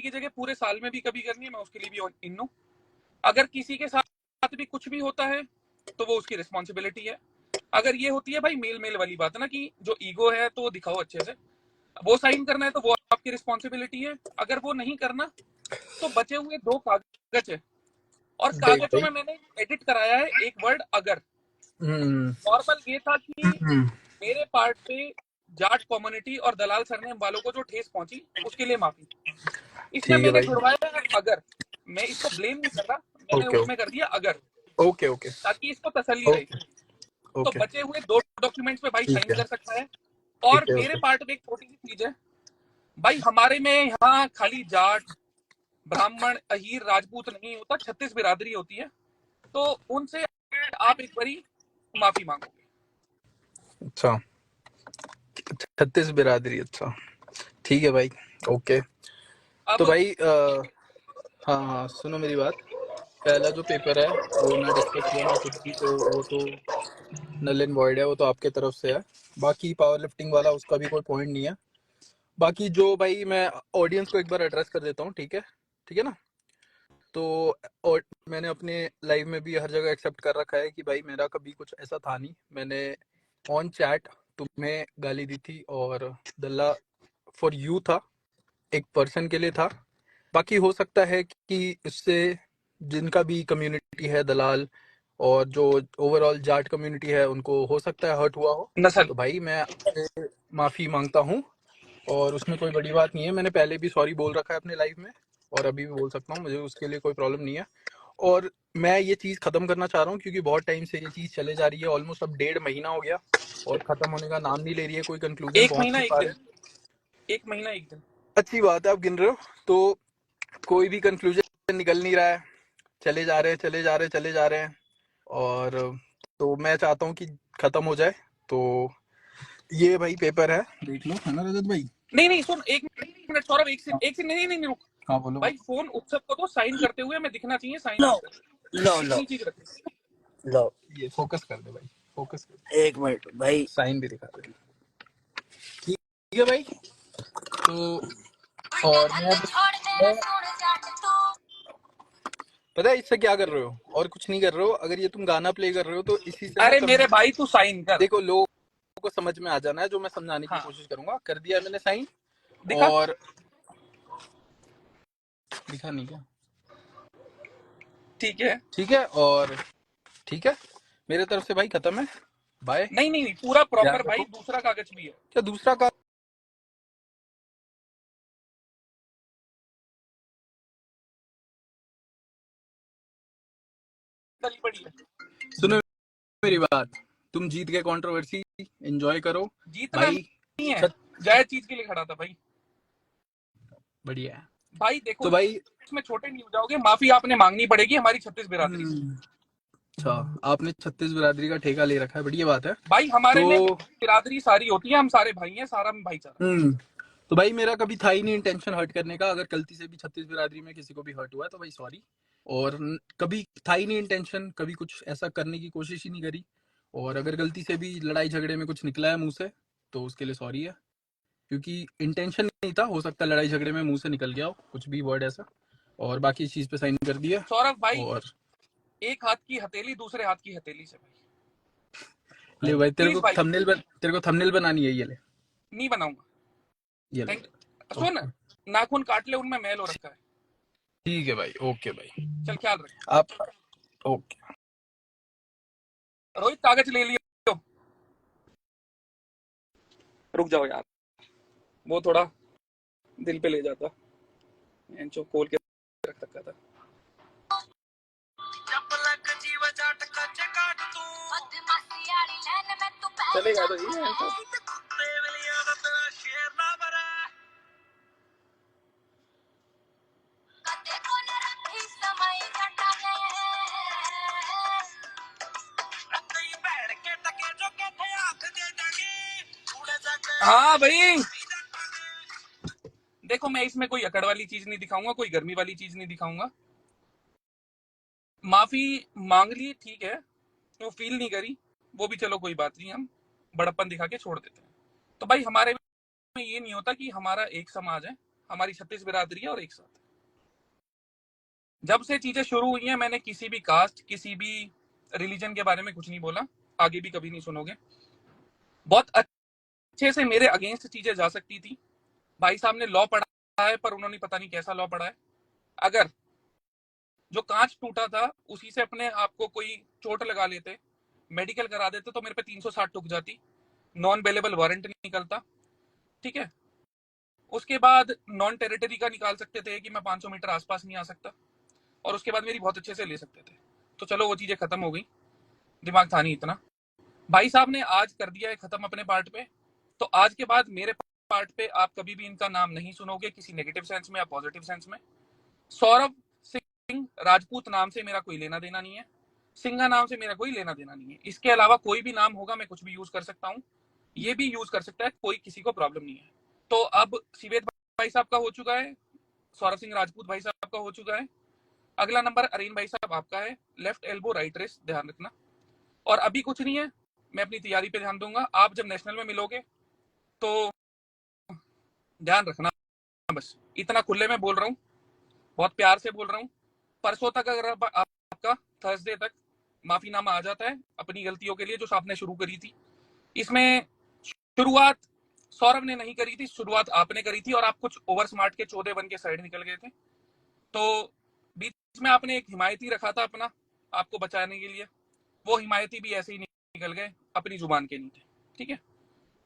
की जगह पूरे साल में भी कभी करनी है, मैं उसके लिए भी इन हूं। अगर किसी के साथ भी कुछ भी होता है तो वो उसकी रिस्पॉन्सिबिलिटी है। अगर ये होती है भाई मेल मेल वाली बात ना कि जो ईगो है तो दिखाओ अच्छे से, वो साइन करना है तो वो आपकी रिस्पॉन्सिबिलिटी है। अगर वो नहीं करना तो बचे हुए 2 कागज है, और देख कागजों भाई, में मैंने एडिट कराया है एक वर्ड अगर। नॉर्मल ये था कि मेरे पार्ट पे जाट कम्युनिटी और दलाल सरनेम वालों को जो ठेस पहुंची उसके लिए माफी। इसमें ठीक है मैंने भाई। जुड़वाया है अगर। मैं इसको ब्लेम नहीं कर रहा, मैंने ओके उसमें कर दिया अगर, ओके ओके ताकि इसको तसल्ली रहे। ओके तो ओके। बचे हुए 2 डॉक्यूमेंट्स पे भाई ठीक साइन है कर सकता है। और ठीक है मेरे ओके। पार्ट में एक छोटी सी चीज है भाई, हमारे में यहाँ खाली जाट ब्राह्मण अहीर राजपूत नहीं होता, 36 बिरादरी होती है। तो उनसे आप एक बारी माफी मांगोगे। अच्छा, 36 बिरादरी, अच्छा ठीक है भाई। ओके। तो अब भाई हाँ हाँ, सुनो मेरी बात। पहला जो पेपर है वो ना डिस्कस हुआ ना कुछ भी, तो वो तो नल एंड वॉइड है, वो तो आपके तरफ से है। बाकी पावर लिफ्टिंग वाला उसका भी कोई पॉइंट नहीं है। बाकी जो भाई, मैं ऑडियंस को एक बार एड्रेस कर देता हूँ, ठीक है ना। तो और मैंने अपने लाइव में भी हर जगह एक्सेप्ट कर रखा है कि भाई मेरा कभी कुछ ऐसा था नहीं। मैंने ऑन चैट तुम्हें गाली दी थी, और दल्ला फॉर यू था, एक पर्सन के लिए था। बाकी हो सकता है कि इससे जिनका भी कम्युनिटी है दलाल, और जो ओवरऑल जाट कम्युनिटी है, उनको हो सकता है हर्ट हुआ हो। नस्ल तो भाई मैं आपसे माफ़ी मांगता हूँ, और उसमें कोई बड़ी बात नहीं है। मैंने पहले भी सॉरी बोल रखा है अपने लाइफ में, और अभी भी बोल सकता हूँ, मुझे उसके लिए कोई प्रॉब्लम नहीं है। और मैं ये चीज़ ख़त्म करना चाह रहा हूँ, क्योंकि बहुत टाइम से ये चीज़ चले जा रही है, ऑलमोस्ट अब 1.5 महीना हो गया, और ख़त्म होने का नाम नहीं ले रही है, कोई कंक्लूजन 1 पहुँच महीना नहीं 1 पा दिन, रहे। 1 महीना 1 दिन। अच्छी बात है, आप गिन रहे हो, तो कोई भी कंक्लूजन निकल नहीं रहा है, चले जा रहे हैं चले जा रहे हैं चले जा रहे हैं। और तो मैं चाहता हूँ कि ख़त्म हो जाए। तो ये भाई पेपर है, देख लो, है ना रजत भाई। नहीं नहीं सुन, 1 मिनट सौरभ, एक से नहीं नहीं नहीं रुक। हाँ बोलो भाई बोलो। फोन उत्सव को तो साइन करते हुए मैं दिखना चाहिए, साइन लो नहीं कर। लो लो इतनी चीज रखी। लो, ये फोकस कर दे भाई, फोकस कर दे, 1 मिनट भाई। साइन भी दिखा दे। ठीक है भाई। तो और मैं पता है इससे क्या कर रहे हो, और कुछ नहीं कर रहे हो। अगर ये तुम गाना प्ले कर रहे हो तो इसी से ना अरे मेरे कभी, भाई तू साइन कर। देखो लोगों को समझ में आ जाना है, जो मैं समझाने की हाँ कोशिश करूंगा। कर दिया मैंने साइन, दिखा। और दिखा नहीं क्या? ठीक है। ठीक है, और ठीक है, मेरे तरफ से भाई खत्म है, बाय। नहीं नहीं नहीं, पूरा ध्यान प्रॉपर भाई, रखो। दूसरा कागज भी है। क्या दूसरा का? गली पड़ी है। सुनो मेरी बात, तुम जीत गए कंट्रोवर्सी, एंजॉय करो जीतना भाई। नहीं है, छत जायज चीज के लिए खड़ा था भाई। बढ़िया है। भाई देखो तो भाई इसमें छोटे नहीं हो जाओगे, माफी आपने मांगनी पड़ेगी हमारी 36 बिरादरी से। अच्छा, आपने 36 बिरादरी का ठेका ले रखा है, बढ़िया बात है। भाई हमारे में तो बिरादरी सारी होती है, हम सारे भाई हैं, सारा में भाईचारा। तो भाई मेरा कभी था ही नहीं इंटेंशन हर्ट करने का। अगर गलती से भी 36 बिरादरी में किसी को भी हर्ट हुआ है तो भाई सॉरी। और कभी था ही नहीं इंटेंशन, कभी कुछ ऐसा करने की कोशिश ही नहीं करी। और अगर गलती से भी लड़ाई झगड़े में कुछ निकला है मुंह से, तो उसके लिए सॉरी है, क्योंकि इंटेंशन नहीं था। हो सकता है लड़ाई झगड़े में मुंह से निकल गया हो कुछ भी वर्ड ऐसा। और बाकी इस चीज पे साइन कर दिया। सौरभ भाई, और एक हाथ की हथेली दूसरे हाथ की हथेली से भाई। ले भाई, प्लीज भाई, तेरे को थंबनेल बनानी है, ये ले, नहीं बनाऊंगा। ये ले। थैंक। सुन, ओके नाखून काट ले, उनमें मैल हो रखा है। ठीक है भाई, ओके भाई, चल ख्याल रख। आप ओके। रोहित कागज ले लियो। रुक जाओ यार, वो थोड़ा दिल पे ले जाता, जो खोल के रख रखा था। चलेगा तो ये हाँ भाई। देखो मैं इसमें कोई अकड़ वाली चीज नहीं दिखाऊंगा, कोई गर्मी वाली चीज नहीं दिखाऊंगा। माफी मांग ली, ठीक है, वो फील नहीं करी, वो भी चलो कोई बात नहीं, हम बड़प्पन दिखा के छोड़ देते हैं। तो भाई हमारे में ये नहीं होता कि हमारा एक समाज है, हमारी 36 बिरादरी है और एक साथ। जब से चीजें शुरू हुई हैं मैंने किसी भी कास्ट, किसी भी रिलीजन के बारे में कुछ नहीं बोला, आगे भी कभी नहीं सुनोगे। बहुत अच्छे से मेरे अगेंस्ट चीजें जा सकती थी। भाई साहब ने लॉ पढ़ा है पर उन्होंने पता नहीं कैसा लॉ पढ़ा है। अगर जो कांच टूटा था उसी से अपने आप को कोई चोट लगा लेते, मेडिकल करा देते, तो मेरे पे 360 टुक जाती, नॉन बेलेबल वारंट निकलता, ठीक है। उसके बाद नॉन टेरिटरी का निकाल सकते थे कि मैं 500 मीटर आसपास नहीं आ सकता, और उसके बाद मेरी बहुत अच्छे से ले सकते थे। तो चलो वो चीजें खत्म हो गई, दिमाग था नहीं इतना। भाई साहब ने आज कर दिया है खत्म अपने पार्ट पे, तो आज के बाद मेरे पार्ट पे आप कभी भी इनका नाम नहीं सुनोगे, किसी नेगेटिव सेंस में या पॉजिटिव सेंस में। सौरभ सिंह राजपूत नाम से मेरा कोई लेना देना नहीं है, सिंघा नाम से मेरा कोई लेना देना नहीं है। इसके अलावा कोई भी नाम होगा मैं कुछ भी यूज कर सकता हूँ, ये भी यूज कर सकता है, कोई किसी को प्रॉब्लम नहीं है। तो अब सिवेद भाई साहब का हो चुका है, सौरभ सिंह राजपूत भाई साहब का हो चुका है, अगला नंबर अरीन भाई साहब आपका है, लेफ्ट एल्बो राइट रेस्ट, ध्यान रखना। और अभी कुछ नहीं है, मैं अपनी तैयारी पे ध्यान दूंगा। आप जब नेशनल में मिलोगे तो ध्यान रखना, बस इतना खुले में बोल रहा हूँ, बहुत प्यार से बोल रहा हूँ। परसों तक अगर आपका थर्सडे तक माफीनामा आ जाता है अपनी गलतियों के लिए जो आपने शुरू करी थी, इसमें शुरुआत सौरभ ने नहीं करी थी, शुरुआत आपने करी थी, और आप कुछ ओवर स्मार्ट के 14 बन के साइड निकल गए थे। तो बीच में आपने एक हिमायती रखा था अपना, आपको बचाने के लिए, वो हिमायती भी ऐसे ही निकल गए, अपनी जुबान के नहीं थे, ठीक है।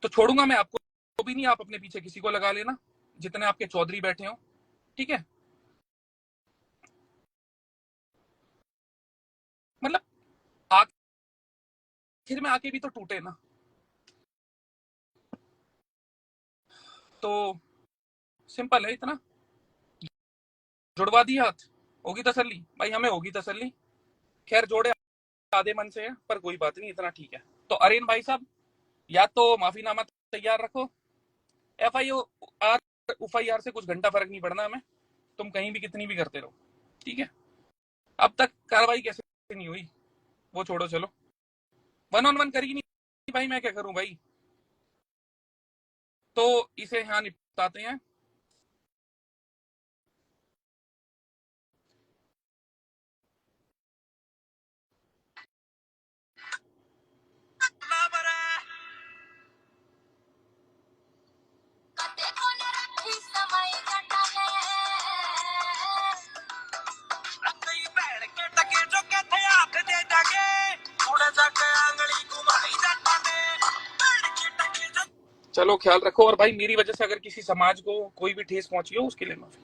तो छोड़ूंगा मैं आपको भी नहीं, आप अपने पीछे किसी को लगा लेना, जितने आपके चौधरी बैठे हो, ठीक है। मतलब आखिर में आके भी तो टूटे ना, तो सिंपल है इतना, जुड़वा दिया हाथ, होगी तसल्ली भाई, हमें होगी तसल्ली। खैर जोड़े आधे मन से है पर कोई बात नहीं, इतना ठीक है। तो अरेन भाई साहब या तो माफीनामा तैयार रखो, FIR UFIR से कुछ घंटा फर्क नहीं पड़ना हमें, तुम कहीं भी कितनी भी करते रहो, ठीक है। अब तक कार्रवाई कैसे नहीं हुई वो छोड़ो, चलो 1-on-1 करी नहीं भाई, मैं क्या करूं भाई। तो इसे यहाँ निपटाते हैं। चलो ख्याल रखो, और भाई मेरी वजह से अगर किसी समाज को कोई भी ठेस पहुंची हो उसके लिए माफी।